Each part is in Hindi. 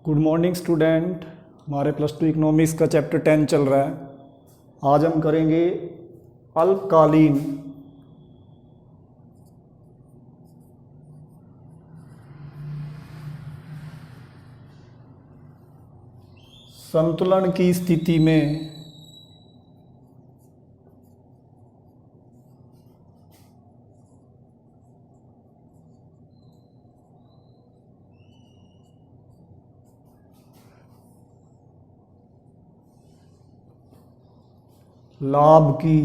Good morning student. हमारे प्लस टू इकोनॉमिक्स का चैप्टर 10 चल रहा है। आज हम करेंगे अल्पकालीन संतुलन की स्थिति में लाभ की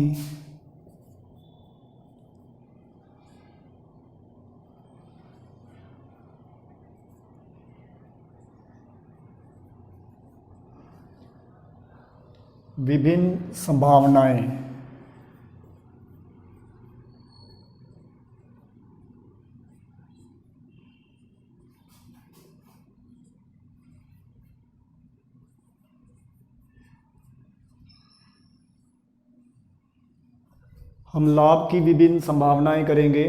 विभिन्न संभावनाएं। हम लाभ की विभिन्न संभावनाएं करेंगे।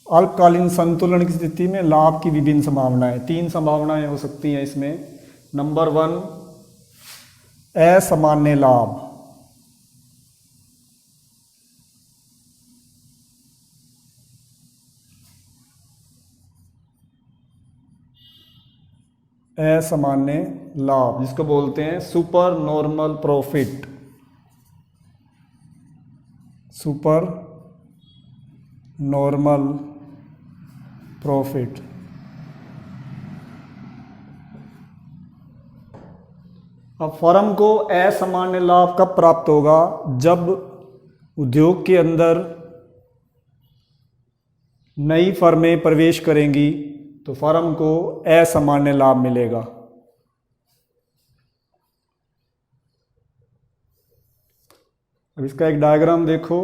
अल्पकालीन संतुलन की स्थिति में लाभ की विभिन्न संभावनाएं, तीन संभावनाएं हो सकती हैं इसमें। नंबर 1, असामान्य लाभ। असामान्य लाभ जिसको बोलते हैं super normal profit. Super normal profit. अब फर्म को असामान्य लाभ कब प्राप्त होगा? जब उद्योग के अंदर नई फर्में प्रवेश करेंगी तो फर्म को असामान्य लाभ मिलेगा। अब इसका एक डायग्राम देखो।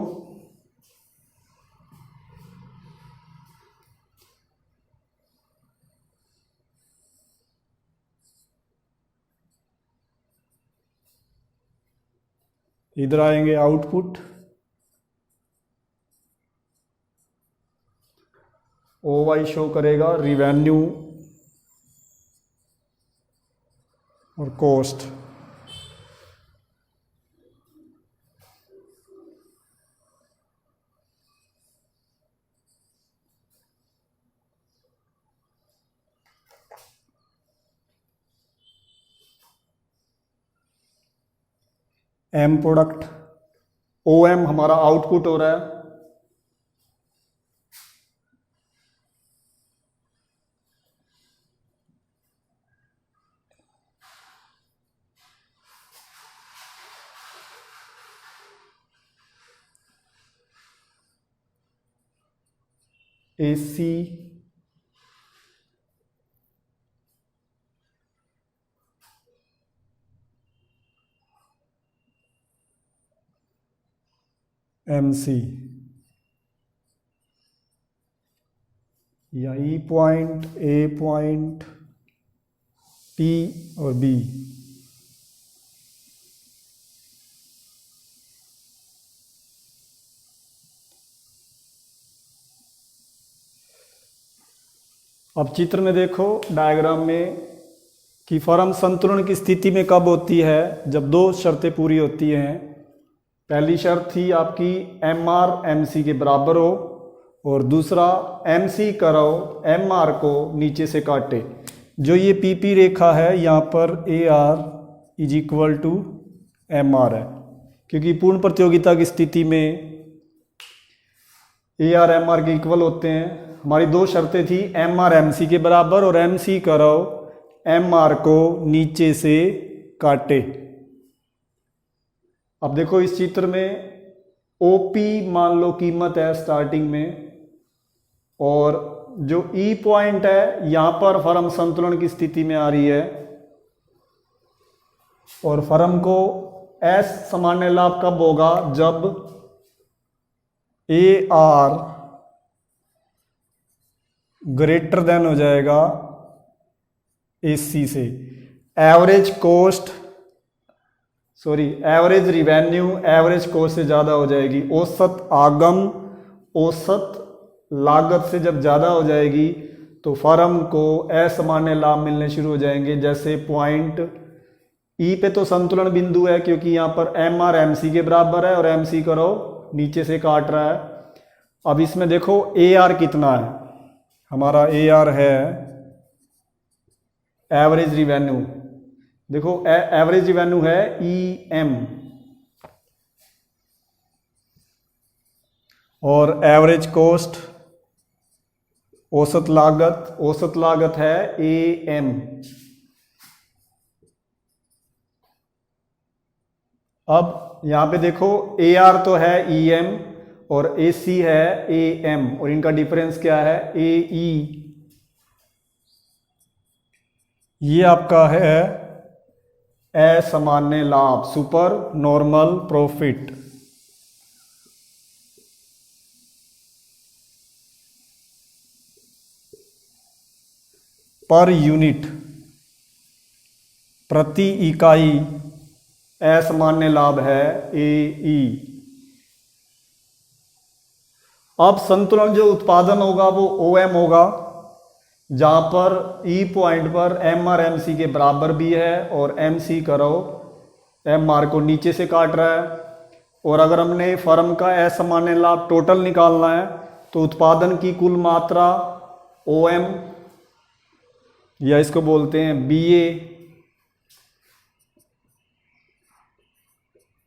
इधर आएंगे आउटपुट, OY शो करेगा रिवेन्यू और कॉस्ट। M प्रोडक्ट, OM हमारा आउटपुट हो रहा है। AC MC या E point, A point, P और B। अब चित्र में देखो डायग्राम में कि फर्म संतुलन की स्थिति में कब होती है? जब दो शर्तें पूरी होती हैं। पहली शर्त थी आपकी MR MC के बराबर हो और दूसरा MC करो MR को नीचे से काटे। जो ये PP रेखा है यहाँ पर AR is equal to MR है, क्योंकि पूर्ण प्रतियोगिता की स्थिति में AR MR के इक्वल होते हैं। हमारी दो शर्तें थी MR MC के बराबर और MC करो MR को नीचे से काटे। अब देखो इस चित्र में OP मान लो कीमत है स्टार्टिंग में, और जो E पॉइंट है यहां पर फर्म संतुलन की स्थिति में आ रही है और फर्म को असामान्य लाभ कब होगा? जब AR ग्रेटर देन हो जाएगा AC से। Average cost average revenue average cost से ज़्यादा हो जाएगी। औसत आगम औसत लागत से जब ज़्यादा हो जाएगी तो फर्म को असामान्य लाभ मिलने शुरू हो जाएंगे। जैसे पॉइंट ई पे तो संतुलन बिंदु है क्योंकि यहाँ पर एम आर एम सी के बराबर है और एम सी करो नीचे से काट रहा है। अब इसमें देखो ए आर कितना है, हमारा ए आर है एवरेज रिवेन्यू। देखो एवरेज रिवेन्यू है ई एम और एवरेज कॉस्ट औसत लागत है ए एम। अब यहां पे देखो ए आर तो है ई एम और ए सी है ए एम और इनका डिफरेंस क्या है ए ई। ये आपका है असामान्य लाभ, super normal profit. Per unit, प्रति इकाई असामान्य लाभ है ए ई। अब संतुलन जो उत्पादन होगा वो ओ एम होगा, जहां पर ई पॉइंट पर एम आर एम सी के बराबर भी है और एम सी करो एम आर को नीचे से काट रहा है। और अगर हमने फर्म का असामान्य लाभ टोटल निकालना है तो उत्पादन की कुल मात्रा ओ एम या इसको बोलते हैं बी ए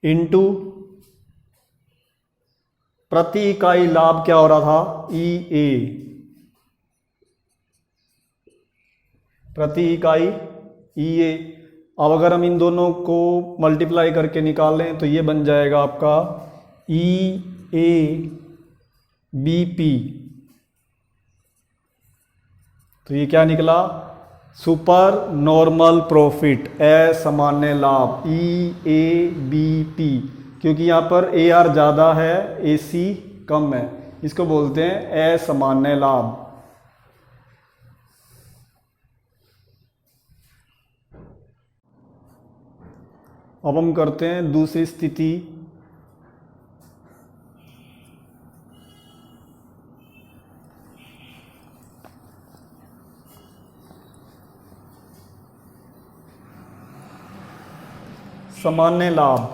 इंटू प्रति इकाई लाभ क्या हो रहा था ई ए, प्रति इकाई ई ए। अब अगर हम इन दोनों को मल्टीप्लाई करके निकाल लें तो ये बन जाएगा आपका ई ए बी पी। तो ये क्या निकला सुपर नॉर्मल प्रॉफिट असामान्य लाभ ई ए बी पी, क्योंकि यहाँ पर ए आर ज़्यादा है ए सी कम है, इसको बोलते हैं असामान्य लाभ। अब हम करते हैं दूसरी स्थिति। सामान्य लाभ,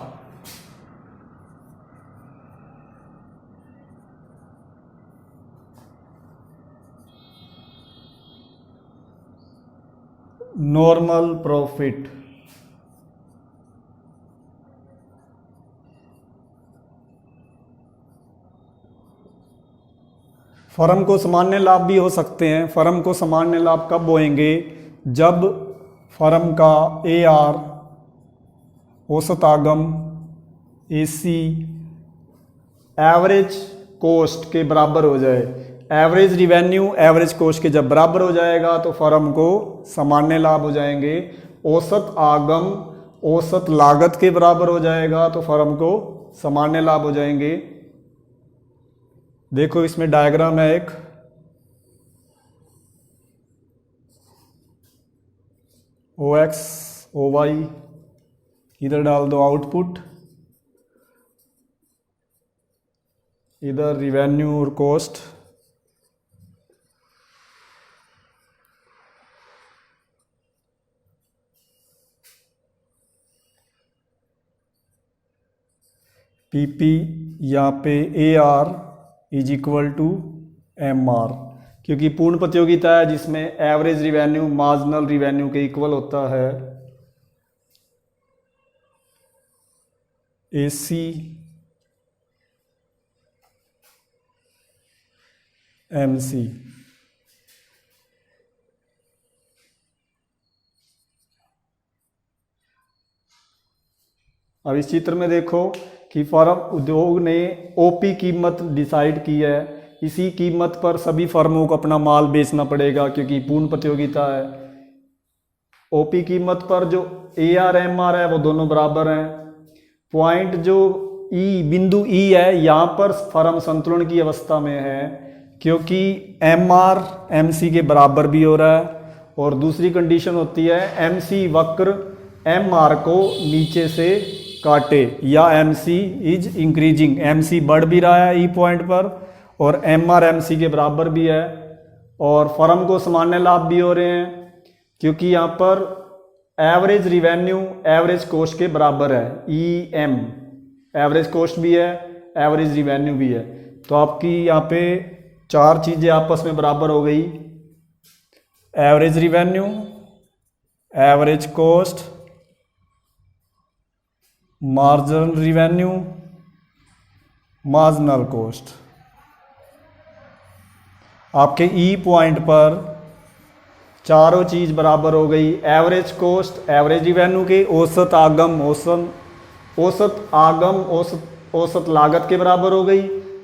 नॉर्मल प्रॉफिट। फर्म को सामान्य लाभ भी हो सकते हैं। फर्म को सामान्य लाभ कब होएंगे जब फर्म का ए आर औसत आगम ए सी एवरेज कोस्ट के बराबर हो जाए। एवरेज रिवेन्यू एवरेज कोस्ट के जब बराबर हो जाएगा तो फर्म को सामान्य लाभ हो जाएंगे। औसत आगम औसत लागत के बराबर हो जाएगा तो फर्म को सामान्य लाभ हो जाएंगे। देखो इसमें डायग्राम है एक, ओ एक्स ओ वाई, इधर डाल दो आउटपुट, इधर रिवेन्यू और कॉस्ट। पीपी यहाँ पे A R is equal to M R, क्योंकि पूर्ण प्रतियोगिता है जिसमें एवरेज रिवेन्यू मार्जिनल रिवेन्यू के इक्वल होता है। A C M C. अब इस चित्र में देखो कि फर्म उद्योग ने ओपी कीमत डिसाइड की है। इसी कीमत पर सभी फर्मों को अपना माल बेचना पड़ेगा क्योंकि पूर्ण प्रतियोगिता है। ओपी कीमत पर जो ए आर एम आर है वो दोनों बराबर हैं। पॉइंट जो ई बिंदु ई है यहाँ पर फर्म संतुलन की अवस्था में है क्योंकि एम आर एम सी के बराबर भी हो रहा है। और दूसरी कंडीशन होती है एम सी वक्र एम आर को नीचे से काटे या M C is increasing, M C बढ़ भी रहा है ई पॉइंट पर और MRMC के बराबर भी है। और फर्म को सामान्य लाभ भी हो रहे हैं क्योंकि यहाँ पर एवरेज रिवेन्यू एवरेज कोस्ट के बराबर है। EM एवरेज कोस्ट भी है, एवरेज रिवेन्यू भी है। तो आपकी यहाँ पे चार चीज़ें आपस में बराबर हो गई, average revenue, average cost, marginal revenue, marginal cost. आपके ई पॉइंट पर चारों चीज़ बराबर हो गई। एवरेज कोस्ट एवरेज रिवेन्यू के औसत आगम औसत लागत के बराबर हो गई।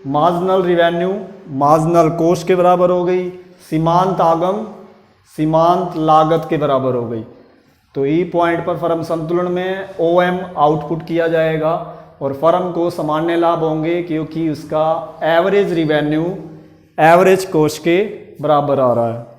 मार्जिनल रिवेन्यू मार्जिनल कोस्ट के बराबर हो गई। सीमांत आगम सीमांत लागत के बराबर हो गई। तो ई पॉइंट पर फर्म संतुलन में OM आउटपुट किया जाएगा और फर्म को सामान्य लाभ होंगे क्योंकि उसका एवरेज रिवेन्यू एवरेज कोस्ट के बराबर आ रहा है।